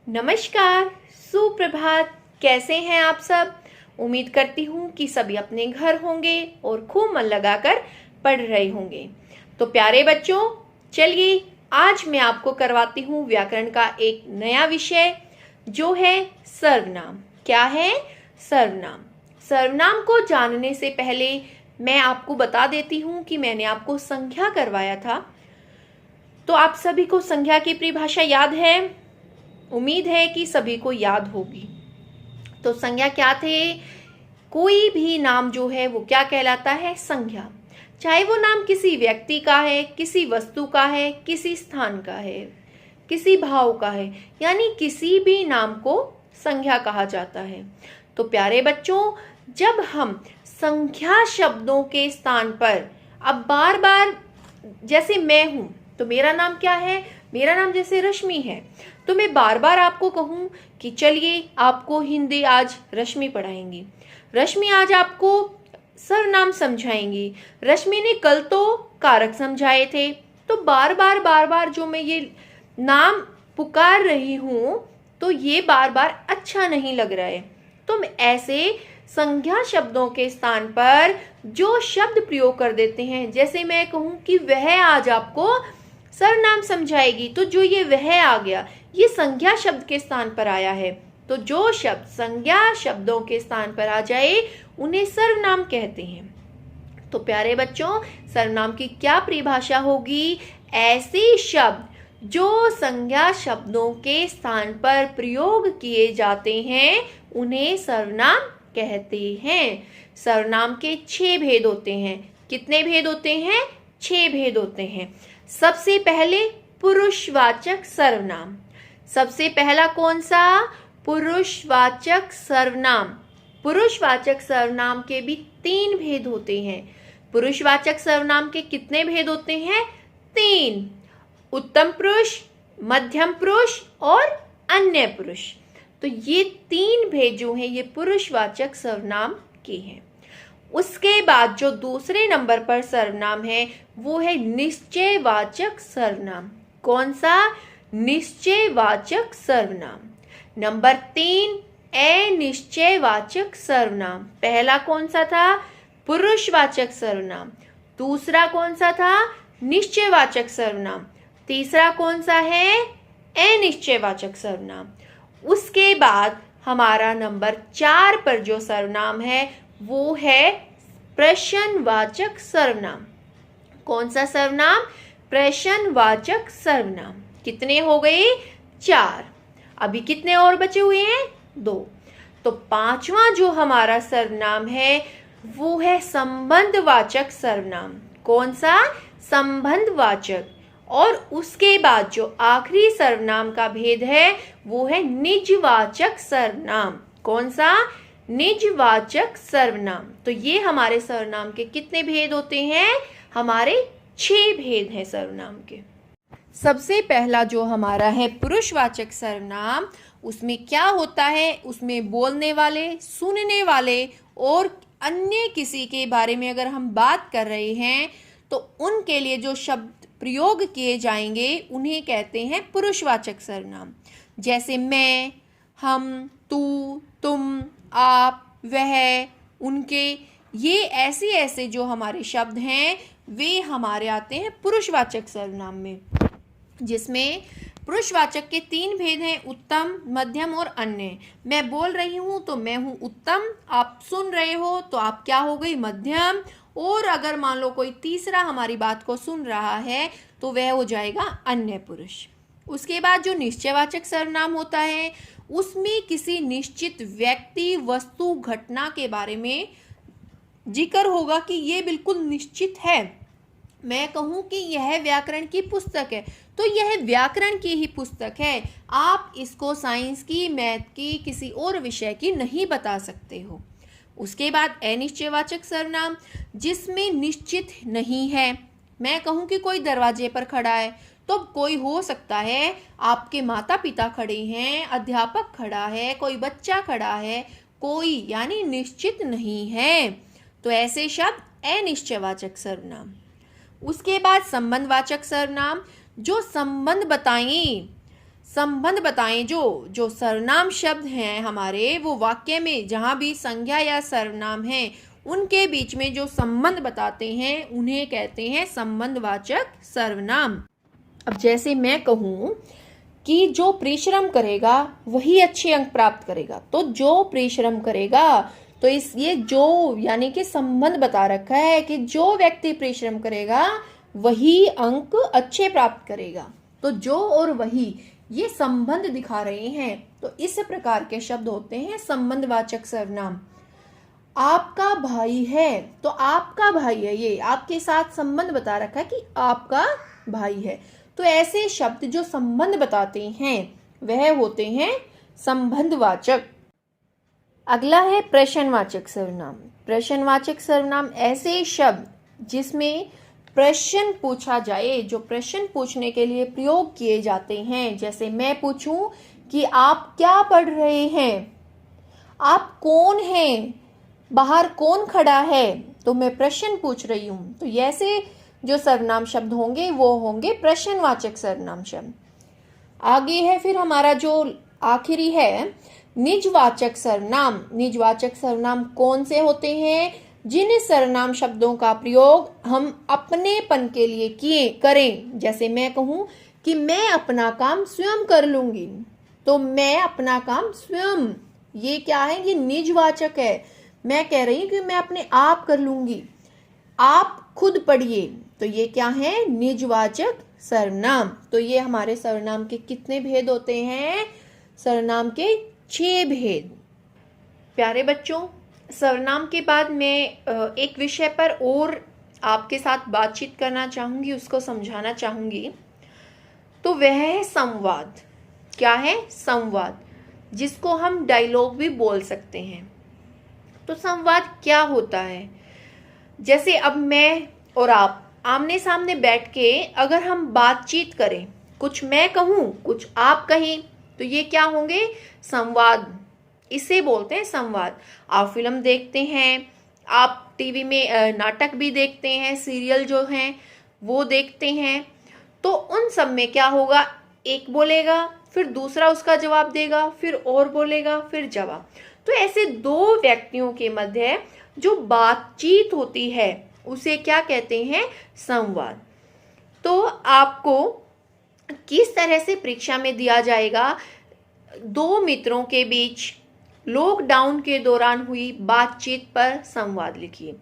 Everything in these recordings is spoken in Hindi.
नमस्कार, सुप्रभात। कैसे हैं आप सब? उम्मीद करती हूँ कि सभी अपने घर होंगे और खूब मन लगाकर पढ़ रहे होंगे। तो प्यारे बच्चों, चलिए आज मैं आपको करवाती हूँ व्याकरण का एक नया विषय जो है सर्वनाम। क्या है? सर्वनाम। सर्वनाम को जानने से पहले मैं आपको बता देती हूँ कि मैंने आपको संज्ञा करवाया था। तो आप सभी को संज्ञा की परिभाषा याद है? उम्मीद है कि सभी को याद होगी। तो संज्ञा क्या थे? कोई भी नाम जो है वो क्या कहलाता है? संज्ञा। चाहे वो नाम किसी व्यक्ति का है, किसी वस्तु का है, किसी स्थान का है, किसी भाव का है, यानी किसी भी नाम को संज्ञा कहा जाता है। तो प्यारे बच्चों, जब हम संज्ञा शब्दों के स्थान पर अब बार बार, जैसे मैं हूं तो मेरा नाम क्या है? मेरा नाम जैसे रश्मि है, तो मैं बार बार आपको कहूं कि चलिए आपको हिंदी आज रश्मि पढ़ाएंगी, रश्मि आज आपको सर्वनाम समझाएंगी, रश्मि ने कल तो कारक समझाए थे। तो बार बार जो मैं ये नाम पुकार रही हूं तो ये बार बार अच्छा नहीं लग रहा है। तो मैं ऐसे संज्ञा शब्दों के स्थान पर जो शब्द प्रयोग कर देते हैं, जैसे मैं कहूं कि वह आज आपको सर्वनाम समझाएगी, तो जो ये वह आ गया, ये संज्ञा शब्द के स्थान पर आया है। तो जो शब्द संज्ञा शब्दों के स्थान पर आ जाए उन्हें सर्वनाम कहते हैं। तो प्यारे बच्चों, सर्वनाम की क्या परिभाषा होगी? ऐसे शब्द जो संज्ञा शब्दों के स्थान पर प्रयोग किए जाते हैं उन्हें सर्वनाम कहते हैं। सर्वनाम के 6 भेद होते हैं। कितने भेद होते हैं? 6 भेद होते हैं। सबसे पहले पुरुषवाचक सर्वनाम। सबसे पहला कौन सा? पुरुषवाचक सर्वनाम। पुरुषवाचक सर्वनाम के भी 3 भेद होते हैं। पुरुषवाचक सर्वनाम के कितने भेद होते हैं? 3। उत्तम पुरुष, मध्यम पुरुष और अन्य पुरुष। तो ये 3 भेद जो हैं ये पुरुषवाचक सर्वनाम के हैं। उसके बाद जो दूसरे नंबर पर सर्वनाम है वो है निश्चयवाचक सर्वनाम। कौन सा? निश्चयवाचक सर्वनाम। नंबर 3 अनिश्चयवाचक सर्वनाम। पहला कौन सा था? पुरुषवाचक सर्वनाम। दूसरा कौन सा था? निश्चयवाचक सर्वनाम। तीसरा कौन सा है? अनिश्चयवाचक सर्वनाम। उसके बाद हमारा नंबर 4 पर जो सर्वनाम है वो है प्रश्नवाचक सर्वनाम। कौन सा सर्वनाम? प्रश्नवाचक सर्वनाम। कितने हो गए? 4। अभी कितने और बचे हुए हैं? 2। तो 5वां जो हमारा सर्वनाम है वो है संबंधवाचक सर्वनाम। कौन सा? संबंधवाचक। और उसके बाद जो आखिरी सर्वनाम का भेद है वो है निजवाचक सर्वनाम। कौन सा? निजवाचक सर्वनाम। तो ये हमारे सर्वनाम के कितने भेद होते हैं? हमारे 6 भेद हैं सर्वनाम के। सबसे पहला जो हमारा है पुरुषवाचक सर्वनाम, उसमें क्या होता है? उसमें बोलने वाले, सुनने वाले और अन्य किसी के बारे में अगर हम बात कर रहे हैं तो उनके लिए जो शब्द प्रयोग किए जाएंगे उन्हें कहते हैं पुरुषवाचक सर्वनाम। जैसे मैं, हम, तू, तुम, आप, वह, उनके, ये ऐसे जो हमारे शब्द हैं वे हमारे आते हैं पुरुषवाचक सर्वनाम में, जिसमें पुरुषवाचक के 3 भेद हैं, उत्तम, मध्यम और अन्य। मैं बोल रही हूं तो मैं हूं उत्तम, आप सुन रहे हो तो आप क्या हो गई? मध्यम। और अगर मान लो कोई तीसरा हमारी बात को सुन रहा है तो वह हो जाएगा अन्य पुरुष। उसके बाद जो निश्चयवाचक सर्वनाम होता है उसमें किसी निश्चित व्यक्ति, वस्तु, घटना के बारे में जिक्र होगा कि ये बिल्कुल निश्चित है। मैं कहूं कि यह व्याकरण की पुस्तक है तो यह व्याकरण की ही पुस्तक है। आप इसको साइंस की, मैथ की, किसी और विषय की नहीं बता सकते हो। उसके बाद अनिश्चयवाचक सर्वनाम, जिसमें निश्चित नहीं है। मैं कहूं कि कोई दरवाजे पर खड़ा है तो कोई हो सकता है आपके माता पिता खड़े हैं, अध्यापक खड़ा है, कोई बच्चा खड़ा है, कोई, यानी निश्चित नहीं है। तो ऐसे शब्द अनिश्चयवाचक सर्वनाम। उसके बाद संबंधवाचक सर्वनाम, जो संबंध बताएं, संबंध बताएं जो सर्वनाम शब्द हैं हमारे, वो वाक्य में जहाँ भी संज्ञा या सर्वनाम है उनके बीच में जो संबंध बताते हैं उन्हें कहते हैं संबंधवाचक सर्वनाम। अब जैसे मैं कहूँ कि जो परिश्रम करेगा वही अच्छे अंक प्राप्त करेगा, तो जो परिश्रम करेगा, तो इस ये जो यानी कि संबंध बता रखा है कि जो व्यक्ति परिश्रम करेगा वही अंक अच्छे प्राप्त करेगा। तो जो और वही ये संबंध दिखा रहे हैं, तो इस प्रकार के शब्द होते हैं संबंधवाचक सर्वनाम। आपका भाई है, तो आपका भाई है, ये आपके साथ संबंध बता रखा है कि आपका भाई है। तो ऐसे शब्द जो संबंध बताते हैं वह होते हैं संबंधवाचक। अगला है प्रश्नवाचक सर्वनाम। प्रश्नवाचक सर्वनाम ऐसे शब्द जिसमें प्रश्न पूछा जाए, जो प्रश्न पूछने के लिए प्रयोग किए जाते हैं। जैसे मैं पूछूं कि आप क्या पढ़ रहे हैं, आप कौन हैं, बाहर कौन खड़ा है, तो मैं प्रश्न पूछ रही हूं। तो ऐसे जो सर्वनाम शब्द होंगे वो होंगे प्रश्नवाचक सर्वनाम शब्द। आगे है फिर हमारा जो आखिरी है निजवाचक सर्वनाम। निजवाचक सर्वनाम कौन से होते हैं? जिन सर्वनाम शब्दों का प्रयोग हम अपनेपन के लिए करें। जैसे मैं कहूं कि मैं अपना काम स्वयं कर लूंगी, तो मैं अपना काम स्वयं, ये क्या है? ये निजवाचक है। मैं कह रही हूं कि मैं अपने आप कर लूंगी। आप खुद पढ़िए, तो ये क्या है? निजवाचक सर्वनाम। तो ये हमारे सर्वनाम के कितने भेद होते हैं? सर्वनाम के 6 भेद। प्यारे बच्चों, सर्वनाम के बाद मैं एक विषय पर और आपके साथ बातचीत करना चाहूंगी, उसको समझाना चाहूंगी। तो वह है संवाद। क्या है? संवाद, जिसको हम डायलॉग भी बोल सकते हैं। तो संवाद क्या होता है? जैसे अब मैं और आप आमने सामने बैठ के अगर हम बातचीत करें, कुछ मैं कहूं कुछ आप कहें, तो ये क्या होंगे? संवाद। इसे बोलते हैं संवाद। आप फिल्म देखते हैं, आप टीवी में नाटक भी देखते हैं, सीरियल जो हैं वो देखते हैं, तो उन सब में क्या होगा? एक बोलेगा, फिर दूसरा उसका जवाब देगा, फिर और बोलेगा, फिर जवाब। तो ऐसे दो व्यक्तियों के मध्य जो बातचीत होती है उसे क्या कहते हैं? संवाद। तो आपको किस तरह से परीक्षा में दिया जाएगा? दो मित्रों के बीच लॉकडाउन के दौरान हुई बातचीत पर संवाद लिखिए।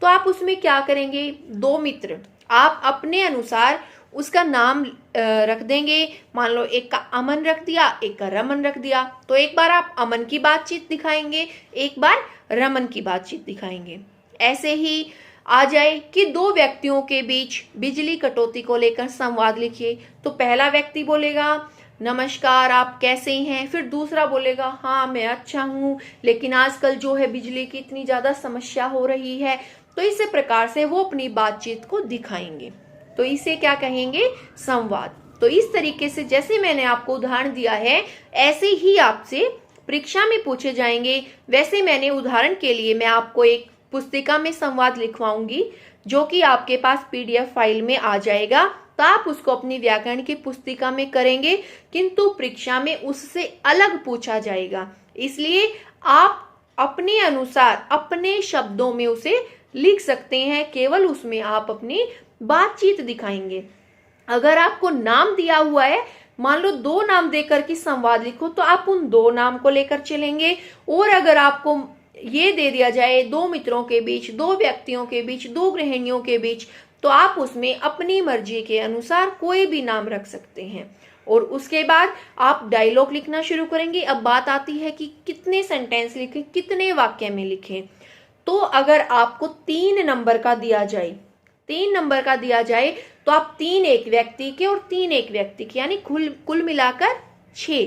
तो आप उसमें क्या करेंगे? दो मित्र, आप अपने अनुसार उसका नाम रख देंगे। मान लो एक का अमन रख दिया, एक का रमन रख दिया। तो एक बार आप अमन की बातचीत दिखाएंगे, एक बार रमन की बातचीत दिखाएंगे। ऐसे ही आ जाए कि दो व्यक्तियों के बीच बिजली कटौती को लेकर संवाद लिखिए। तो पहला व्यक्ति बोलेगा नमस्कार, आप कैसे हैं? फिर दूसरा बोलेगा हाँ मैं अच्छा हूँ, लेकिन आजकल जो है बिजली की इतनी ज्यादा समस्या हो रही है। तो इस प्रकार से वो अपनी बातचीत को दिखाएंगे। तो इसे क्या कहेंगे? संवाद। तो इस तरीके से जैसे मैंने आपको उदाहरण दिया है, ऐसे ही आपसे परीक्षा में पूछे जाएंगे। वैसे मैंने उदाहरण के लिए मैं आपको एक पुस्तिका में संवाद लिखवाऊंगी, जो कि आपके पास PDF फाइल में आ जाएगा। तो आप उसको अपनी व्याकरण की पुस्तिका में करेंगे, किंतु परीक्षा में उससे अलग पूछा जाएगा। इसलिए आप अपने अनुसार अपने शब्दों में उसे लिख सकते हैं, केवल उसमें आप अपनी बातचीत दिखाएंगे। अगर आपको नाम दिया हुआ है, मान लो 2 नाम देकर के संवाद लिखो, तो आप उन 2 नाम को लेकर चलेंगे। और अगर आपको ये दे दिया जाए 2 मित्रों के बीच, 2 व्यक्तियों के बीच, 2 गृहिणियों के बीच, तो आप उसमें अपनी मर्जी के अनुसार कोई भी नाम रख सकते हैं। और उसके बाद आप डायलॉग लिखना शुरू करेंगे। अब बात आती है कि कितने सेंटेंस लिखें, कितने वाक्य में लिखें। तो अगर आपको 3 नंबर का दिया जाए, 3 नंबर का दिया जाए, तो आप 3 एक व्यक्ति के और 3 एक व्यक्ति के, यानी कुल मिलाकर 6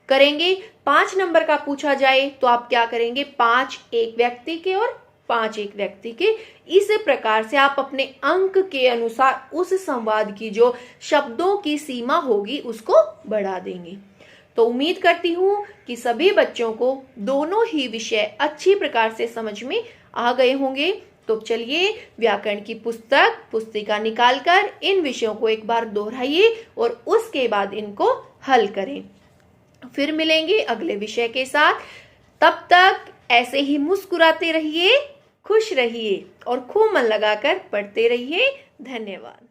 करेंगे। 5 नंबर का पूछा जाए तो आप क्या करेंगे? 5 एक व्यक्ति के और 5 एक व्यक्ति के। इस प्रकार से आप अपने अंक के अनुसार उस संवाद की जो शब्दों की सीमा होगी उसको बढ़ा देंगे। तो उम्मीद करती हूं कि सभी बच्चों को दोनों ही विषय अच्छी प्रकार से समझ में आ गए होंगे। तो चलिए व्याकरण की पुस्तिका निकालकर इन विषयों को एक बार दोहराइए और उसके बाद इनको हल करें। फिर मिलेंगे अगले विषय के साथ। तब तक ऐसे ही मुस्कुराते रहिए, खुश रहिए और खूब मन लगाकर पढ़ते रहिए। धन्यवाद।